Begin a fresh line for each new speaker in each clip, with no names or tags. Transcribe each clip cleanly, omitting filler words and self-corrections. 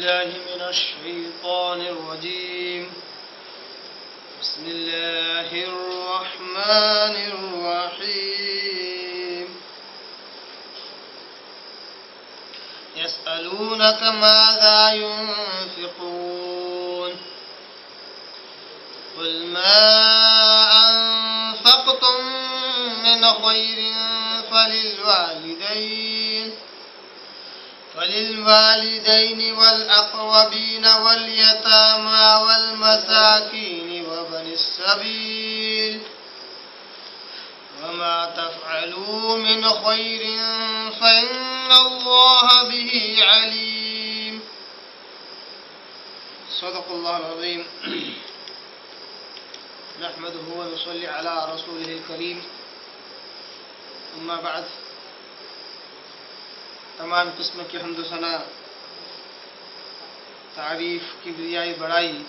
بالله من الشيطان الرجيم. بسم الله الرحمن الرحيم. يسألونك ماذا ينفقون قل ما أنفقتم من خير فللوالدين والأقربين واليتامى والمساكين وابن السبيل وما تفعلوا من خير فإن الله به عليم. صدق الله العظيم. نحمده ونصلي على رسوله الكريم. اما بعد. تمام قسم کی حمد و ثنا، تعریف، کبریائی، بڑائی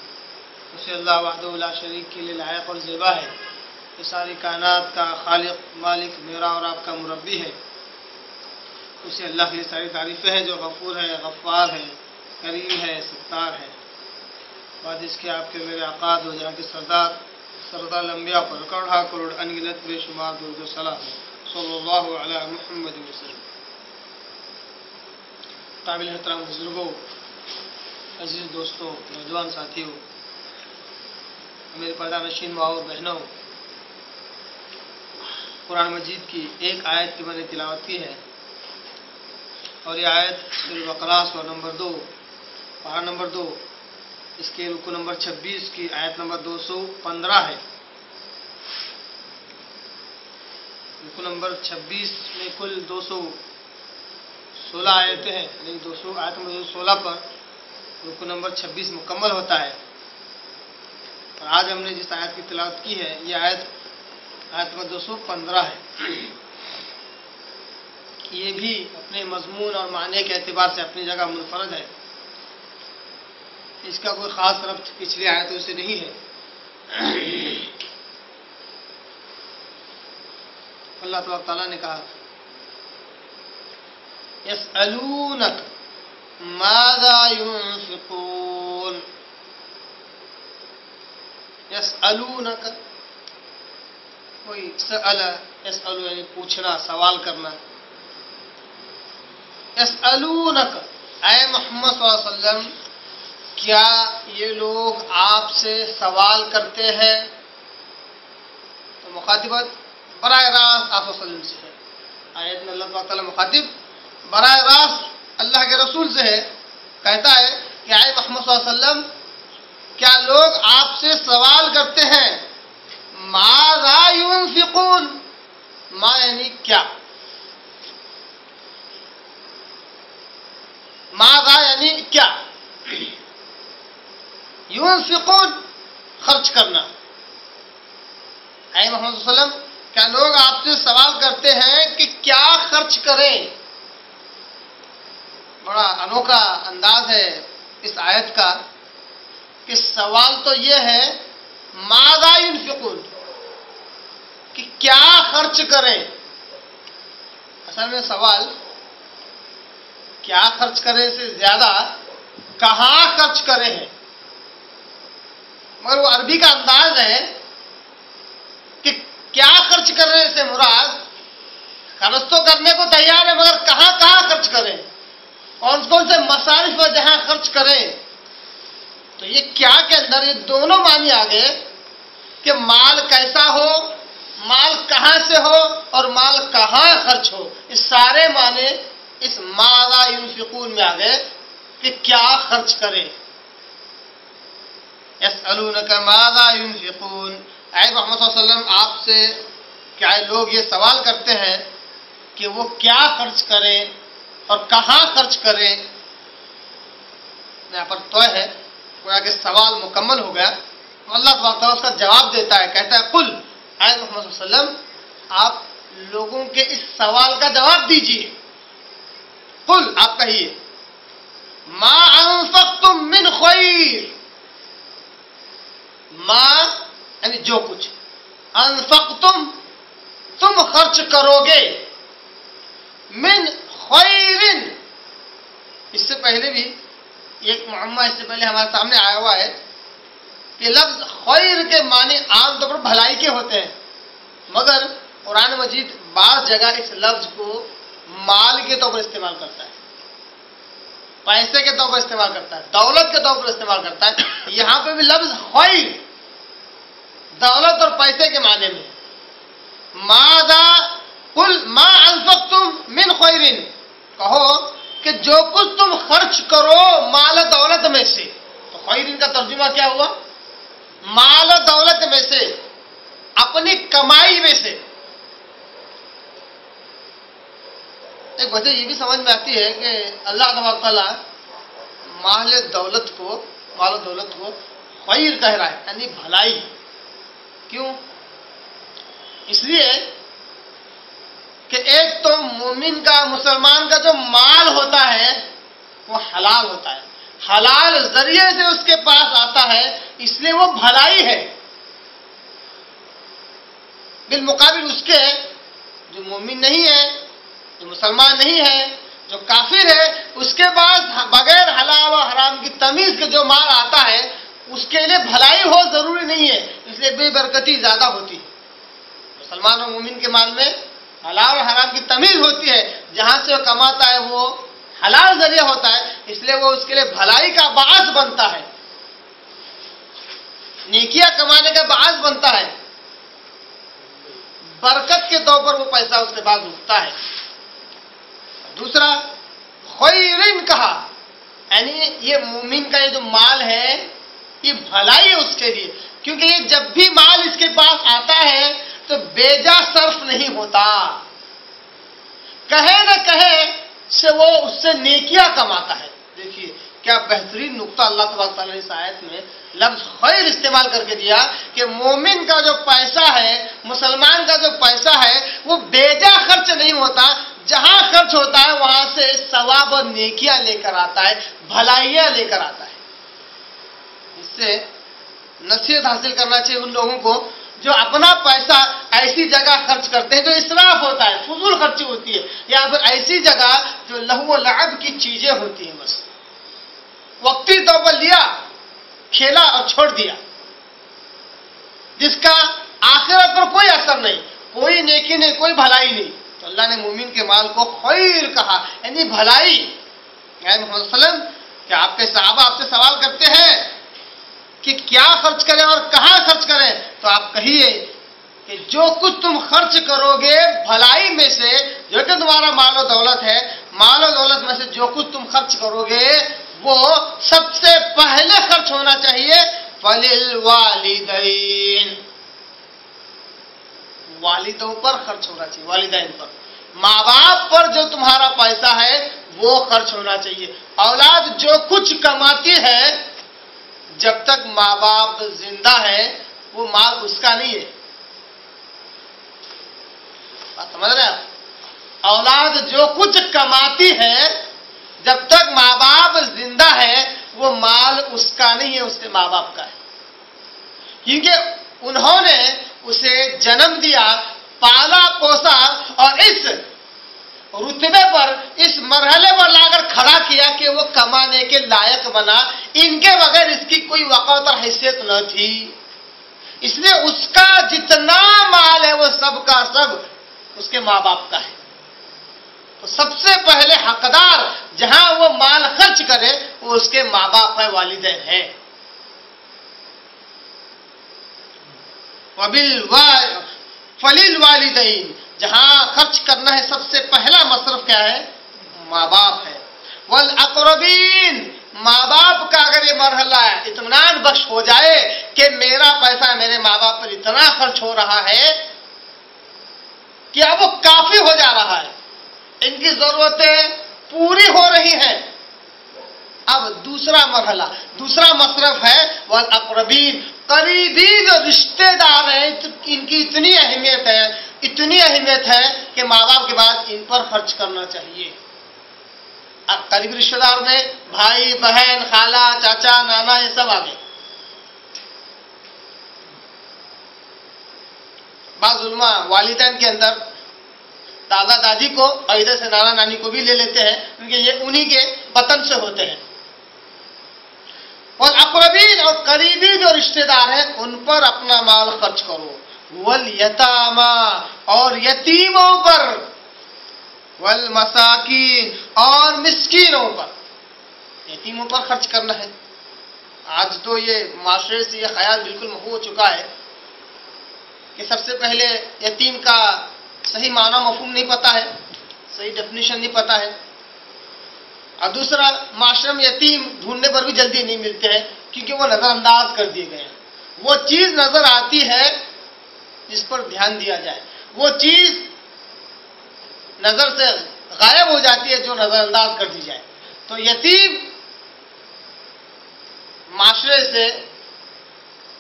اسے اللہ وحدہ لا شریک کے لیے لائق اور زیبا ہے. یہ ساری کائنات کا خالق، مالک، میرا اور آپ کا مربی ہے. اسے اللہ کی ساری تعریفیں ہیں جو غفور ہے، غفار ہے، کریم ہے، ستار ہے. بعد اس کے آپ کے میرے آقا دو جہاں کے سردار الانبیاء پر کروڑا کروڑ انگنت بے شمار درود و سلام صلی اللہ علیہ محمد وسلم. قابل احترام بزرگوں، عزیز دوستوں، نوجوان ساتھیوں، میرے پردہ نشین ماؤں اور بہنوں، قرآن مجید کی ایک آیت کی میں نے تلاوت کی ہے اور یہ آیت سورہ بقرہ سورہ نمبر 2 پارہ نمبر 2 اس کے رکو نمبر 26 کی آیت نمبر 215 ہے. رکو نمبر 26 میں کل 216 آیتیں ہیں، یعنی 200 آیت نمبر 216 پر رکو نمبر 26 مکمل ہوتا ہے. اور آج ہم نے جس آیت کی تلاوت کی ہے یہ آیت نمبر 215 ہے. یہ بھی اپنے مضمون اور معنی کے اعتبار سے اپنی جگہ منفرد ہے. اس کا کوئی خاص ربط پچھلی آیتوں سے نہیں ہے. اللہ تبارک تعالیٰ نے کہا یسألونک ماذا ينفقون. یسألونک، کوئی سأل، یسأل یعنی پوچھنا، سوال کرنا. یسألونک، اے محمد صلی اللہ علیہ وسلم کیا یہ لوگ آپ سے سوال کرتے ہیں؟ تو مخاطبت براہ راست آپ صلی اللہ علیہ وسلم سے ہے. آیت میں اللہ تعالیٰ مخاطب براہ راست اللہ کے رسول سے ہے. کہتا ہے کہ اے محمد صلی اللہ علیہ وسلم کیا لوگ آپ سے سوال کرتے ہیں ماذا ينفقون. ما یعنی کیا، ماذا یعنی کیا، ينفقون خرچ کرنا. اے محمد صلی اللہ علیہ وسلم کیا لوگ آپ سے سوال کرتے ہیں کہ کیا خرچ کریں. بڑا انوکھا انداز ہے اس آیت کا کہ سوال تو یہ ہے ماذا ينفقون کہ کیا خرچ کریں. اصل میں سوال کیا خرچ کریں سے زیادہ کہاں خرچ کریں ہے. مگر وہ عربی کا انداز ہے کہ کیا خرچ کرنے سے مراد خرچ تو کرنے کو تیار ہے مگر کہاں کہاں خرچ کریں، کون کون سے مصارف پر جہاں خرچ کریں. تو یہ کیا کے اندر یہ دونوں معنی آ گئے کہ مال کیسا ہو، مال کہاں سے ہو اور مال کہاں خرچ ہو. اس سارے معنی اس ماذا ينفقون میں آ گئے کہ کیا خرچ کریں. یسألونک ماذا ينفقون، اے محمد صلی اللہ علیہ وسلم آپ سے کیا لوگ یہ سوال کرتے ہیں کہ وہ کیا خرچ کریں اور کہاں خرچ کریں. یہاں پر تو ہے گویا کہ سوال مکمل ہو گیا. اللہ تعالیٰ اس کا جواب دیتا ہے، کہتا ہے قل، اے محمد صلی اللہ علیہ وسلم آپ لوگوں کے اس سوال کا جواب دیجیے. قل آپ کہیے ما انفقتم من خیر، ما یعنی جو کچھ، انفقتم تم خرچ کرو گے، من خیر اس سے پہلے بھی ایک معمہ اس سے پہلے ہمارے سامنے آیا ہوا ہے کہ لفظ خیر کے معنی عام طور پر بھلائی کے ہوتے ہیں، مگر قرآن مجید بعض جگہ اس لفظ کو مال کے طور پر استعمال کرتا ہے، پیسے کے طور پر استعمال کرتا ہے، دولت کے طور پر استعمال کرتا ہے۔ یہاں پہ بھی لفظ خیر دولت اور پیسے کے معنی میں، ماذا قل ما انفقتم من خیر، کہو کہ جو کچھ تم خرچ کرو مال و دولت میں سے، تو خیر کا ترجمہ کیا ہوا؟ مال و دولت میں سے، اپنی کمائی میں سے۔ ایک وجہ یہ بھی سمجھ میں آتی ہے کہ اللہ تبارک تعالیٰ مال و دولت کو خیر کہہ رہا ہے، یعنی بھلائی۔ کیوں؟ اس لیے کہ ایک تو مومن کا، مسلمان کا جو مال ہوتا ہے وہ حلال ہوتا ہے، حلال ذریعے سے اس کے پاس آتا ہے، اس لیے وہ بھلائی ہے۔ بالمقابل اس کے جو مومن نہیں ہے، جو مسلمان نہیں ہے، جو کافر ہے، اس کے پاس بغیر حلال و حرام کی تمیز کے جو مال آتا ہے اس کے لیے بھلائی ہو ضروری نہیں ہے، اس لیے بے برکتی زیادہ ہوتی ہے۔ مسلمان اور مومن کے مال میں حلال اور حرام کی تمیز ہوتی ہے، جہاں سے وہ کماتا ہے وہ حلال ذریعہ ہوتا ہے، اس لیے وہ اس کے لیے بھلائی کا باعث بنتا ہے، نیکیاں کمانے کا باعث بنتا ہے، برکت کے طور پر وہ پیسہ اس کے پاس اٹھتا ہے۔ دوسرا خیرن کہا، یعنی یہ مومن کا یہ جو مال ہے یہ بھلائی ہے اس کے لیے، کیونکہ یہ جب بھی مال اس کے پاس آتا ہے تو بیجا صرف نہیں ہوتا، کہے نہ کہے سے وہ اس سے نیکیاں کماتا ہے۔ دیکھیے کیا بہترین نقطہ اللہ تبارک تعالیٰ نے اس آیت میں لفظ خیر استعمال کر کے دیا کہ مومن کا جو پیسہ ہے، مسلمان کا جو پیسہ ہے وہ بیجا خرچ نہیں ہوتا، جہاں خرچ ہوتا ہے وہاں سے ثواب اور نیکیاں لے کر آتا ہے، بھلائیاں لے کر آتا ہے۔ اس سے نصیحت حاصل کرنا چاہیے ان لوگوں کو جو اپنا پیسہ ایسی جگہ خرچ کرتے ہیں جو اسراف ہوتا ہے، فضول خرچی ہوتی ہے، یا پھر ایسی جگہ جو لہو و لعب کی چیزیں ہوتی ہیں، بس وقتی طور پر لیا، کھیلا اور چھوڑ دیا، جس کا آخرت پر کوئی اثر نہیں، کوئی نیکی نہیں، کوئی بھلائی نہیں۔ تو اللہ نے مومن کے مال کو خیر کہا، یعنی بھلائی۔ محمد صلی اللہ علیہ وسلم کہ آپ کے صحابہ آپ سے سوال کرتے ہیں کہ کیا خرچ کریں اور کہاں خرچ کریں، تو آپ کہیے کہ جو کچھ تم خرچ کرو گے بھلائی میں سے، جو کہ تمہارا مال و دولت ہے، مال و دولت میں سے جو کچھ تم خرچ کرو گے وہ سب سے پہلے خرچ ہونا چاہیے فَلِلْوَالِدَيْنِ، والدوں پر خرچ ہونا چاہیے، والدین پر، ماں باپ پر جو تمہارا پیسہ ہے وہ خرچ ہونا چاہیے۔ اولاد جو کچھ کماتی ہے جب تک ماں باپ زندہ ہے وہ مال اس کا نہیں ہے، بات سمجھ رہے ہیں آپ؟ اولاد جو کچھ کماتی ہے جب تک ماں باپ زندہ ہے وہ مال اس کا نہیں ہے، اس کے ماں باپ کا ہے، کیونکہ انہوں نے اسے جنم دیا، پالا پوسا اور اس رتبے پر، اس مرحلے پر لا کر کھڑا کیا کہ وہ کمانے کے لائق بنا، ان کے بغیر اس کی کوئی وقت اور حیثیت نہ تھی، اس لیے اس کا جتنا مال ہے وہ سب کا سب اس کے ماں باپ کا ہے۔ تو سب سے پہلے حقدار جہاں وہ مال خرچ کرے وہ اس کے ماں باپ ہے، والدین ہیں۔ فَلِلْوَالِدَيْنِ، جہاں خرچ کرنا ہے سب سے پہلا مصرف کیا ہے؟ ماں باپ ہے۔ وَالْأَقْرَبِينَ، ماں باپ کا اگر یہ مرحلہ ہے اطمینان بخش ہو جائے کہ میرا پیسہ میرے ماں باپ پر اتنا خرچ ہو رہا ہے کہ اب وہ کافی ہو جا رہا ہے، ان کی ضرورتیں پوری ہو رہی ہیں، اب دوسرا مرحلہ، دوسرا مصرف ہے وَالْأَقْرَبِينَ، قریبی جو رشتے دار ہیں ان کی اتنی اہمیت ہے کہ ماں باپ کے بعد ان پر خرچ کرنا چاہیے۔ اب قریبی رشتے دار میں بھائی بہن، خالہ، چاچا، نانا، یہ سب آگے۔ بعض علماء والدین کے اندر دادا دادی کو اور ادھر سے نانا نانی کو بھی لے لیتے ہیں، کیونکہ یہ انہی کے وطن سے ہوتے ہیں۔ والاقربین، اور قریبی جو رشتہ دار ہیں ان پر اپنا مال خرچ کرو، والیتاما، اور یتیموں پر، والمساکین، اور مسکینوں پر، یتیموں پر خرچ کرنا ہے۔ آج تو یہ معاشرے سے یہ خیال بالکل محو ہو چکا ہے کہ سب سے پہلے یتیم کا صحیح معنی مفہوم نہیں پتہ ہے، صحیح ڈیفینیشن نہیں پتہ ہے، اور دوسرا معاشرے میں یتیم ڈھونڈنے پر بھی جلدی نہیں ملتے ہیں کیونکہ وہ نظر انداز کر دیے گئے ہیں۔ وہ چیز نظر آتی ہے جس پر دھیان دیا جائے، وہ چیز نظر سے غائب ہو جاتی ہے جو نظر انداز کر دی جائے۔ تو یتیم معاشرے سے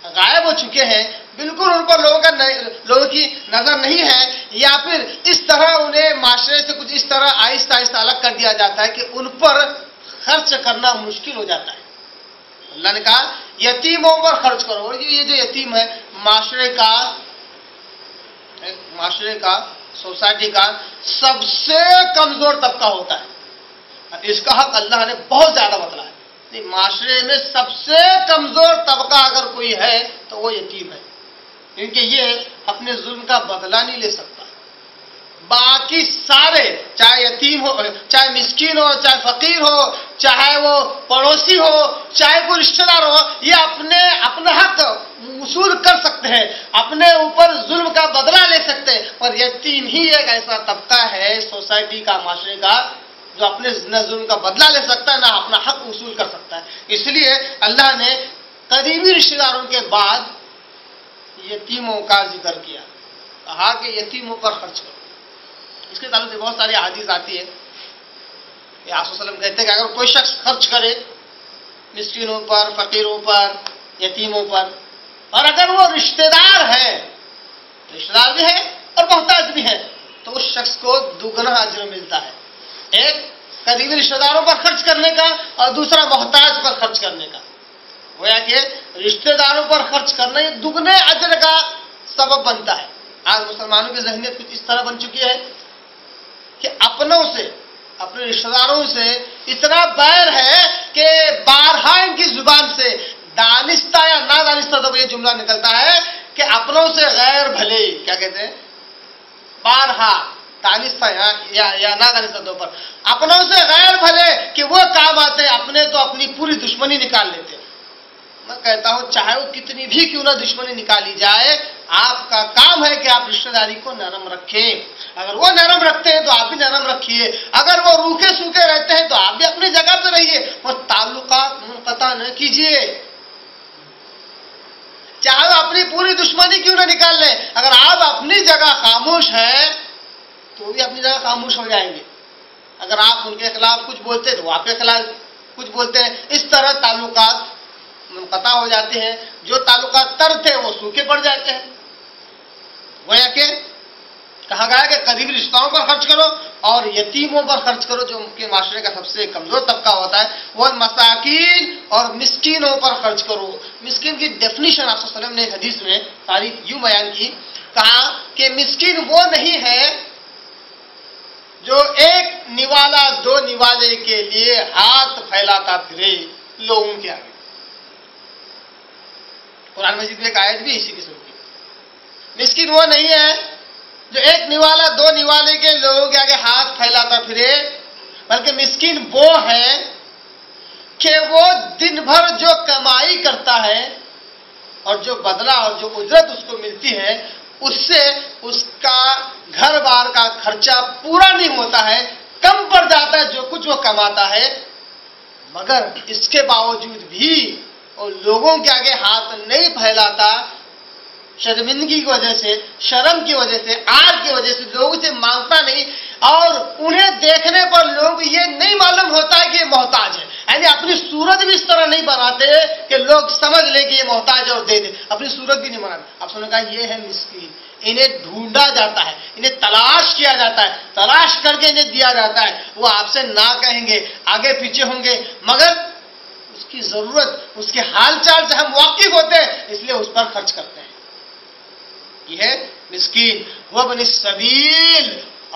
غائب ہو چکے ہیں، بالکل ان پر لوگوں کی نظر نہیں ہے، یا پھر اس طرح انہیں معاشرے سے کچھ اس طرح آہستہ آہستہ الگ کر دیا جاتا ہے کہ ان پر خرچ کرنا مشکل ہو جاتا ہے۔ اللہ نے کہا یتیموں پر خرچ کرو، اور یہ جو یتیم ہے معاشرے کا سوسائٹی کا سب سے کمزور طبقہ ہوتا ہے، اس کا حق اللہ نے بہت زیادہ بتلایا ہے۔ معاشرے میں سب سے کمزور طبقہ اگر کوئی ہے تو وہ یتیم ہے، کیونکہ یہ اپنے ظلم کا بدلہ نہیں لے سکتا۔ باقی سارے، چاہے یتیم ہو، چاہے مسکین ہو، چاہے فقیر ہو، چاہے وہ پڑوسی ہو، چاہے کوئی رشتہ دار ہو، یہ اپنا حق وصول کر سکتے ہیں، اپنے اوپر ظلم کا بدلہ لے سکتے ہیں، اور یتیم ہی ایک ایسا طبقہ ہے سوسائٹی کا، معاشرے کا، جو اپنے نہ ظلم کا بدلہ لے سکتا ہے نہ اپنا حق وصول کر سکتا ہے۔ اس لیے اللہ نے قریبی رشتہ داروں کے بعد یتیموں کا ذکر کیا، کہا کہ یتیموں پر خرچ کرو۔ اس کے تعلق سے بہت ساری احادیث آتی ہے کہ آپ صلی اللہ علیہ وسلم کہتے ہیں کہ اگر کوئی شخص خرچ کرے مسکینوں پر، فقیروں پر، یتیموں پر، اور اگر وہ رشتہ دار ہے، رشتہ دار بھی ہے اور محتاج بھی ہے، تو اس شخص کو دوگنا اجر ملتا ہے، ایک قریبی رشتہ داروں پر خرچ کرنے کا اور دوسرا محتاج پر خرچ کرنے کا۔ گویا کہ رشتہ داروں پر خرچ کرنا یہ دگنے اجر کا سبب بنتا ہے۔ آج مسلمانوں کی ذہنیت کچھ اس طرح بن چکی ہے کہ اپنوں سے، اپنے رشتہ داروں سے اتنا بیر ہے کہ بارہا ان کی زبان سے دانستہ یا نادانستہ تو یہ جملہ نکلتا ہے کہ اپنوں سے غیر بھلے، کیا کہتے ہیں، بارہا دانستہ یا نادانستہ طور پر اپنوں سے غیر بھلے کہ وہ کام آتے، اپنے تو اپنی پوری دشمنی نکال لیتے۔ میں کہتا ہوں چاہے وہ کتنی بھی کیوں نہ دشمنی نکالی جائے، آپ کا کام ہے کہ آپ رشتہ داری کو نرم رکھیں۔ اگر وہ نرم رکھتے ہیں تو آپ بھی نرم رکھیے، اگر وہ روکھے سوکھے رہتے ہیں تو آپ بھی اپنی جگہ پہ رہیے، اور تعلقات منقطع نہ کیجیے، چاہے وہ اپنی پوری دشمنی کیوں نہ نکال لیں۔ اگر آپ اپنی جگہ خاموش ہیں تو بھی اپنی جگہ خاموش ہو جائیں گے، اگر آپ ان کے خلاف کچھ بولتے ہیں تو وہ آپ کے خلاف کچھ بولتے ہیں، اس طرح تعلقات منقطع ہو جاتے ہیں، جو تعلقات تر تھے وہ سوکھے پڑ جاتے ہیں۔ گویا کہ کہا گیا کہ قریبی رشتہ داروں پر خرچ کرو اور یتیموں پر خرچ کرو، جو کے معاشرے کا سب سے کمزور طبقہ ہوتا ہے، وہ مساکین، اور مسکینوں پر خرچ کرو۔ مسکین کی ڈیفینیشن آپ صلی اللہ علیہ وسلم نے حدیث میں تعریف یوں بیان کی، کہا کہ مسکین وہ نہیں ہے جو ایک نوالا دو نوالے کے لیے ہاتھ پھیلاتا پھرے لوگوں کے آگے۔ قرآن مجید میں ایک آیت بھی اسی قسم کی۔ مسکین وہ نہیں ہے جو ایک نوالا دو نوالے کے لوگوں کے آگے ہاتھ پھیلاتا پھرے، بلکہ مسکین وہ ہے کہ وہ دن بھر جو کمائی کرتا ہے اور جو بدلہ اور جو اجرت اس کو ملتی ہے، اس سے اس کا گھر بار کا خرچہ پورا نہیں ہوتا ہے، کم پڑ جاتا ہے جو کچھ وہ کماتا ہے، مگر اس کے باوجود بھی وہ لوگوں کے آگے ہاتھ نہیں پھیلاتا، شرمندگی کی وجہ سے، شرم کی وجہ سے، آج کی وجہ سے لوگوں سے مانگتا نہیں، اور انہیں دیکھنے پر لوگ یہ نہیں معلوم ہوتا ہے کہ یہ محتاج ہے، یعنی اپنی صورت بھی اس طرح نہیں بناتے کہ لوگ سمجھ لیں کہ یہ محتاج ہے اور دے دے، اپنی صورت بھی نہیں بناتے۔ آپ نے کہا یہ ہے مسکین، انہیں ڈھونڈا جاتا ہے، انہیں تلاش کیا جاتا ہے، تلاش کر کے انہیں دیا جاتا ہے، وہ آپ سے نہ کہیں گے، آگے پیچھے ہوں گے، مگر اس کی ضرورت، اس کے حال چال سے ہم واقف ہوتے ہیں، اس لیے اس پر خرچ کرتے ہیں۔ یہ ہے مسکین۔ وہ ابن السبیل،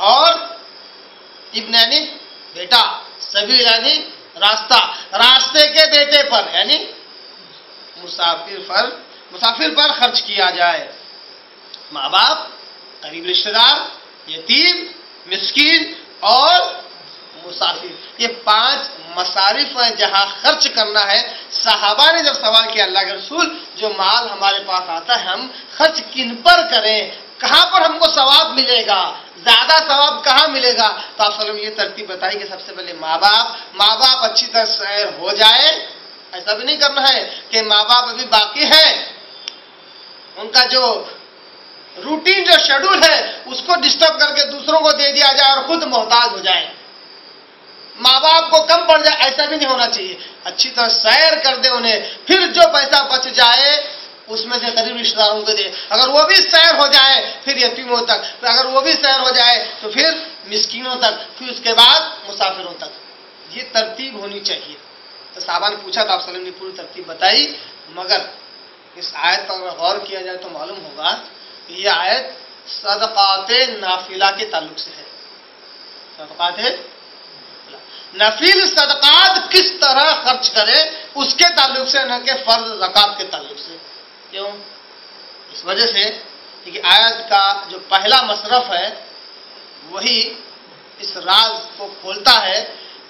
اور ابن یعنی بیٹا، سبیل یعنی راستہ، راستے کے بیٹے پر، یعنی مسافر پر خرچ کیا جائے. ماں باپ، قریب رشتہ دار، یتیم، مسکین اور مسافر، یہ 5 مصارف ہیں جہاں خرچ کرنا ہے. صحابہ نے جب سوال کیا اللہ کے رسول، جو مال ہمارے پاس آتا ہے ہم خرچ کن پر کریں، کہاں پر ہم کو ثواب ملے گا، زیادہ ثواب کہاں ملے گا؟ تو آپ صلی اللہ علیہ وسلم یہ ترتیب بتائی کہ سب سے پہلے ماں باپ اچھی طرح سیر ہو جائے. ایسا بھی نہیں کرنا ہے کہ ماں باپ ابھی باقی ہیں، ان کا جو روٹین جو شیڈول ہے اس کو ڈسٹرب کر کے دوسروں کو دے دیا جائے اور خود محتاج ہو جائے، ماں باپ کو کم پڑ جائے. ایسا بھی نہیں ہونا چاہیے. اچھی طرح سیر کر دے انہیں، پھر جو پیسہ بچ جائے اس میں سے قریب رشتہ داروں کو دے. اگر وہ بھی سیر ہو جائے پھر یتیموں تک، اگر وہ بھی سیر ہو جائے تو پھر مسکینوں تک، پھر اس کے بعد مسافروں تک. یہ ترتیب ہونی چاہیے. تو صحابہ نے پوچھا تو آپ صلی اللہ علیہ وسلم نے پوری ترتیب بتائی. مگر اس آیت پر اگر غور کیا جائے تو معلوم ہوگا کہ یہ آیت صدقات نافلہ کے تعلق سے ہے. صدقات نفل صدقات کس طرح خرچ کرے اس کے تعلق سے، نہ کہ فرض زکوٰۃ کے تعلق سے. کیوں؟ اس وجہ سے کہ آیت کا جو پہلا مصرف ہے وہی اس راز کو کھولتا ہے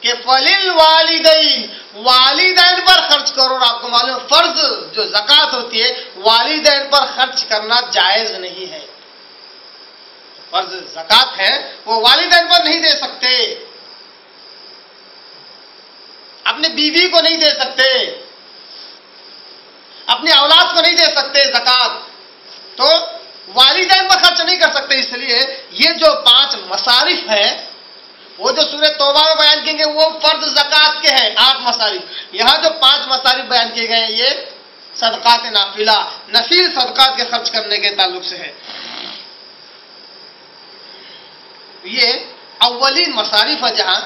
کہ فَلِلْوَالِدَيْنِ، والدین پر خرچ کرو. اور آپ کو معلوم ہے فرض جو زکوٰۃ ہوتی ہے والدین پر خرچ کرنا جائز نہیں ہے. فرض زکوٰۃ ہے وہ والدین پر نہیں دے سکتے، اپنے بیوی کو نہیں دے سکتے، اپنی اولاد کو نہیں دے سکتے زکوٰۃ، تو والدین پر خرچ نہیں کر سکتے. اس لیے یہ جو 5 مصارف ہیں وہ جو سورہ توبہ میں بیان کیے گئے وہ فرض زکوٰۃ کے ہیں 8 مصارف. یہاں جو 5 مصارف بیان کیے گئے ہیں یہ صدقات نافلہ، نفل صدقات کے خرچ کرنے کے تعلق سے ہے. یہ اولین مصارف ہے جہاں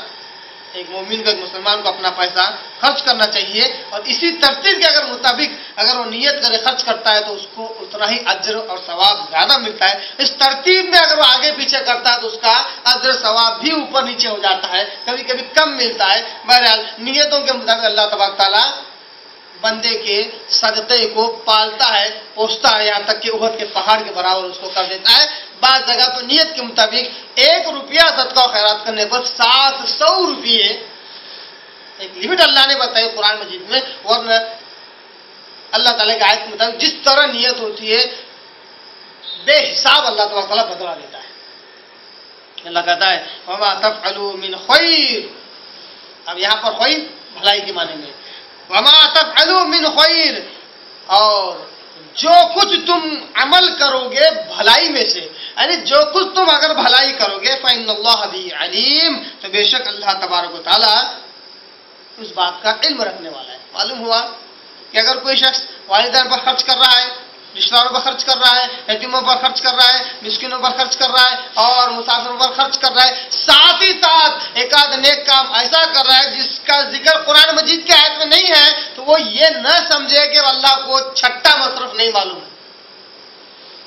ایک مومن کو، ایک مسلمان کو اپنا پیسہ خرچ کرنا چاہیے. اور اسی ترتیب کے اگر مطابق اگر وہ نیت کرے خرچ کرتا ہے تو اس کو اتنا ہی اجر اور ثواب زیادہ ملتا ہے. اس ترتیب میں اگر وہ آگے پیچھے کرتا ہے تو اس کا اجر ثواب بھی اوپر نیچے ہو جاتا ہے، کبھی کبھی کم ملتا ہے. بہرحال نیتوں کے مطابق اللہ تبارک تعالیٰ بندے کے صدقے کو پالتا ہے، پوستا ہے، یہاں تک کہ احد کے پہاڑ کے برابر اس کو کر دیتا ہے. بعض جگہ تو نیت کے مطابق 1 روپیہ صدقہ و خیرات کرنے پر 700 روپیے ایک لمٹ اللہ نے بتائی قرآن مجید میں. ورنہ اللہ تعالیٰ کی آیت کے مطابق جس طرح نیت ہوتی ہے بے حساب اللہ تبارک تعالیٰ بدلا دیتا ہے. اللہ کہتا ہے وَمَا تَفْعَلُوا مِنْ خَيْرٍ. اب یہاں پر خیر بھلائی کے معنی میں وَمَا تَفْعَلُوا مِنْ خَيْرٍ، اور جو کچھ تم عمل کرو گے بھلائی میں سے، یعنی جو کچھ تم اگر بھلائی کرو گے فَإِنَّ اللَّهَ بِهِ عَلِيمٌ، تو بے شک اللہ تبارک و تعالیٰ اس بات کا علم رکھنے والا ہے. معلوم ہوا کہ اگر کوئی شخص والدین پر خرچ کر رہا ہے، رشتہ داروں پر خرچ کر رہا ہے، یتیموں پر خرچ کر رہا ہے، مسکینوں پر خرچ کر رہا ہے اور مسافروں پر خرچ کر رہا ہے، ساتھ ہی ساتھ ایک آدھ نیک کام ایسا کر رہا ہے جس کا ذکر قرآن مجید کی آیت میں نہیں ہے، تو وہ یہ نہ سمجھے کہ اللہ کو چھٹا مصرف نہیں معلوم ہے.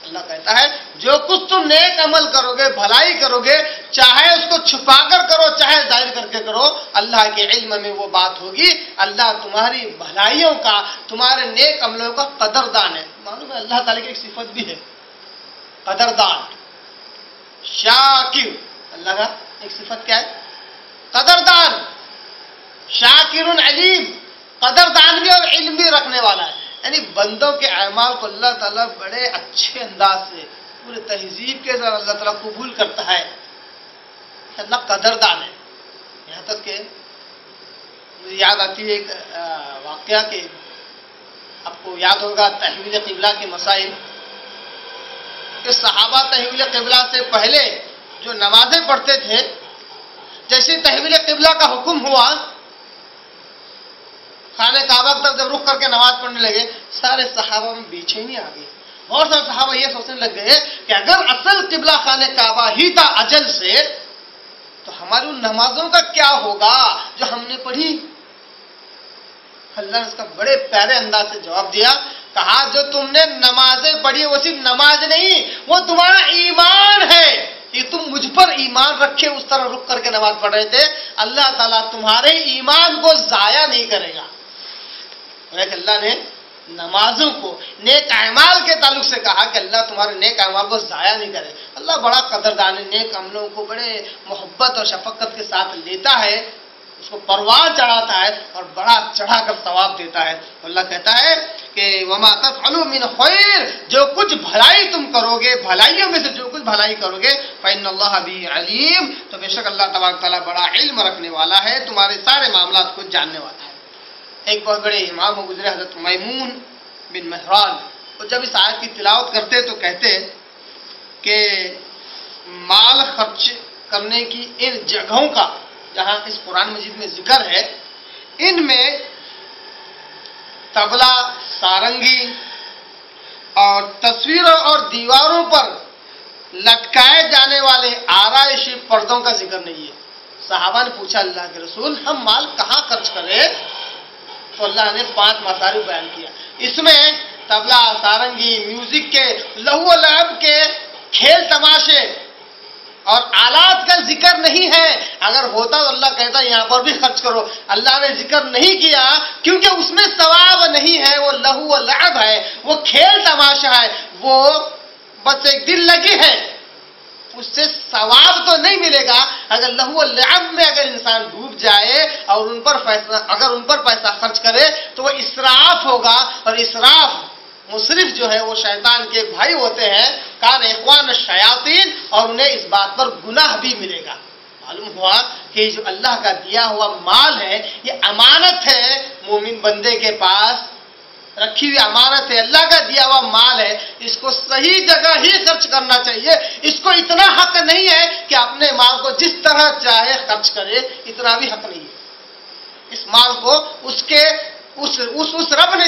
اللہ کہتا ہے جو کچھ تم نیک عمل کرو گے، بھلائی کرو گے، چاہے اس کو چھپا کر کرو چاہے ظاہر کر کے کرو، اللہ کے علم میں وہ بات ہوگی. اللہ تمہاری بھلائیوں کا، تمہارے نیک عملوں کا قدردان ہے. معلوم ہے اللہ تعالیٰ کی ایک صفت بھی ہے قدردان، شاکر. اللہ کا ایک صفت کیا ہے؟ قدردان. شاکر علیم، قدردان بھی اور علم بھی رکھنے والا ہے. یعنی بندوں کے اعمال کو اللہ تعالیٰ بڑے اچھے انداز سے پورے تہذیب کے ساتھ اللہ تعالیٰ قبول کرتا ہے. اللہ قدردان ہے. یہاں تک کہ مجھے یاد آتی ہے ایک واقعہ کہ آپ کو یاد ہوگا تحویل قبلہ کے مسائل، کہ صحابہ تحویل قبلہ سے پہلے جو نمازیں پڑھتے تھے، جیسے تحویل قبلہ کا حکم ہوا خانہ کعبہ کی طرف جب رخ کر کے نماز پڑھنے لگے، سارے صحابہ میں بے چینی آ گئی. بہت سارے صحابہ یہ سوچنے لگ گئے کہ اگر اصل قبلہ خانہ کعبہ ہی تھا اجل سے، تو ہماری ان نمازوں کا کیا ہوگا جو ہم نے پڑھی. اللہ نے اس کا بڑے پیارے انداز سے جواب دیا، کہا جو تم نے نمازیں پڑھی وہ صرف نماز نہیں، وہ تمہارا ایمان ہے. یہ تم مجھ پر ایمان رکھے اس طرح رک کر کے نماز پڑھ رہے تھے، اللہ تعالیٰ تمہارے ایمان کو ضائع نہیں کرے گا. لیکن اللہ نے نمازوں کو، نیک اعمال کے تعلق سے کہا کہ اللہ تمہارے نیک اعمال کو ضائع نہیں کرے۔ اللہ بڑا قدردان ہے، نیک عملوں کو بڑے محبت اور شفقت کے ساتھ لیتا ہے، اس کو پروان چڑھاتا ہے اور بڑا چڑھا کر ثواب دیتا ہے۔ اللہ کہتا ہے کہ وما تفعلوا من خیر، جو کچھ بھلائی تم کرو گے، بھلائیوں میں سے جو کچھ بھلائی کرو گے، فإن اللہ بہ علیم، تو بے شک اللہ تبارک تعالیٰ بڑا علم رکھنے والا ہے، تمہارے سارے معاملات کو جاننے والا ہے۔ ایک بہت بڑے امام ہو گزرے حضرت میمون بن مہران، وہ جب اس آیت کی تلاوت کرتے تو کہتے کہ مال خرچ کرنے کی ان جگہوں کا جہاں اس قرآن مجید میں ذکر ہے، ان میں طبلہ، سارنگی اور تصویروں اور دیواروں پر لٹکائے جانے والے آرائشی پردوں کا ذکر نہیں ہے۔ صحابہ نے پوچھا اللہ کے رسول ہم مال کہاں خرچ کریں؟ تو اللہ نے 5 مطالب بیان کیا۔ اس میں طبلہ، سارنگی، میوزک کے، لہو و لعب کے کھیل تماشے اور آلات کا ذکر نہیں ہے۔ اگر ہوتا تو اللہ کہتا یہاں پر بھی خرچ کرو، اللہ نے ذکر نہیں کیا کیونکہ اس میں ثواب نہیں ہے، وہ لہو و لعب ہے، وہ کھیل تماشا ہے، وہ بس ایک دل لگی ہے، اس سے ثواب تو نہیں ملے گا۔ اگر لہو و لعب میں اگر انسان ڈوب جائے اور اگر ان پر پیسہ خرچ کرے تو وہ اسراف ہوگا، اور اسراف مصرف جو ہے وہ شیطان کے بھائی ہوتے ہیں، کان اخوان الشیاطین، اور انہیں اس بات پر گناہ بھی ملے گا۔ معلوم ہوا کہ جو اللہ کا دیا ہوا مال ہے یہ امانت ہے، مومن بندے کے پاس رکھی ہوئی امانت ہے، اللہ کا دیا ہوا مال ہے، اس کو صحیح جگہ ہی خرچ کرنا چاہیے۔ اس کو اتنا حق نہیں ہے کہ اپنے مال کو جس طرح چاہے خرچ کرے، اتنا بھی حق نہیں ہے۔ اس مال کو اس رب نے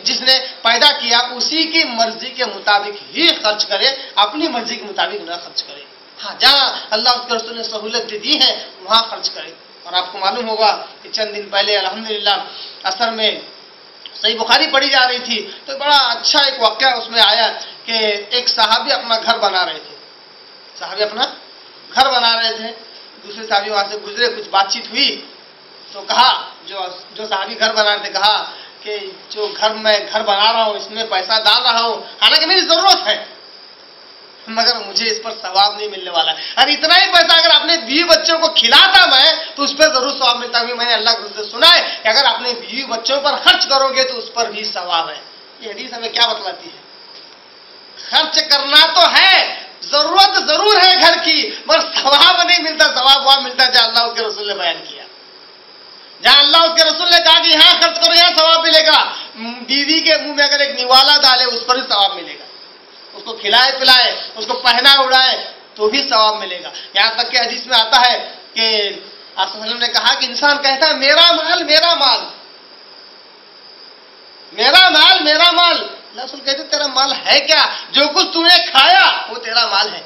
جس نے پیدا کیا اسی کی مرضی کے مطابق ہی خرچ کرے، اپنی مرضی کے مطابق نہ خرچ کرے۔ ہاں، جہاں اللہ اس کے رسول نے سہولت دی ہے وہاں خرچ کرے۔ اور آپ کو معلوم ہوگا کہ چند دن پہلے الحمدللہ عصر میں صحیح بخاری پڑھی جا رہی تھی تو بڑا اچھا ایک واقعہ اس میں آیا کہ ایک صحابی اپنا گھر بنا رہے تھے، دوسرے صحابی وہاں سے گزرے، کچھ بات چیت ہوئی تو کہا، جو صحابی گھر بنا رہے تھے کہا کہ جو میں گھر بنا رہا ہوں اس میں پیسہ ڈال رہا ہوں، حالانکہ میری ضرورت ہے مگر مجھے اس پر ثواب نہیں ملنے والا ہے، اور اتنا ہی پیسہ اگر اپنے بیوی بچوں کو کھلاتا میں تو اس پر ضرور ثواب ملتا ہے۔ میں نے اللہ کے رسول سے سنا ہے کہ اگر اپنے بیوی بچوں پر خرچ کرو گے تو اس پر بھی ثواب ہے۔ یہ حدیث ہمیں کیا بتلاتی ہے؟ خرچ کرنا تو ہے، ضرورت ضرور ہے گھر کی، مگر ثواب نہیں ملتا۔ ثواب وہاں ملتا ہے جہاں اللہ اس کے رسول نے بیان کیا، جہاں اللہ اس کے رسول نے کہا کہ یہاں خرچ کرو یہاں ثواب ملے گا۔ بیوی کے منہ میں اگر ایک نوالا ڈالے اس پر بھی ثواب ملے گا، اس کو کھلائے پلائے، اس کو پہنا اڑائے تو بھی ثواب ملے گا۔ یہاں تک کہ حدیث میں آتا ہے کہ آپ صلی اللہ علیہ وسلم نے کہا کہ انسان کہتا ہے میرا مال میرا مال میرا مال میرا مال، اللہ رسول کہتے تیرا مال ہے کیا؟ جو کچھ تو نے کھایا وہ تیرا مال ہے،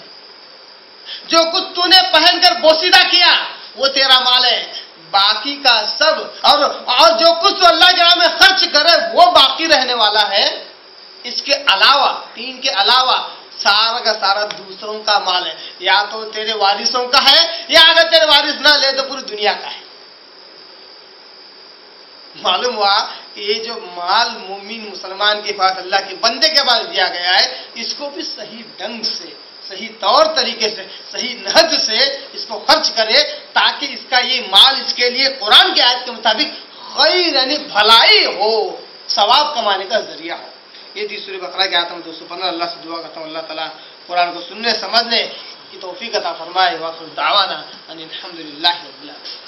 جو کچھ تو نے پہن کر بوسیدہ کیا وہ تیرا مال ہے، باقی کا سب اور جو کچھ تو اللہ کے راہ میں خرچ کرے وہ باقی رہنے والا ہے۔ اس کے علاوہ، دین کے علاوہ سارا کا سارا دوسروں کا مال ہے، یا تو تیرے وارثوں کا ہے یا اگر تیرے وارث نہ لے تو پوری دنیا کا ہے۔ معلوم ہوا کہ یہ جو مال مومن مسلمان کے پاس، اللہ کے بندے کے پاس دیا گیا ہے، اس کو بھی صحیح ڈھنگ سے، صحیح طور طریقے سے، صحیح نہج سے اس کو خرچ کرے تاکہ اس کا یہ مال اس کے لیے قرآن کی آیت کے مطابق خیر یعنی بھلائی ہو، ثواب کمانے کا ذریعہ ہو۔ یہ تھی سورہ بقرہ کی آیت 215۔ اللہ سے دعا کرتا ہوں اللہ تعالیٰ قرآن کو سننے سمجھنے کی توفیق عطا فرمائے۔ وآخر دعوانا ان الحمدللہ رب العالمین۔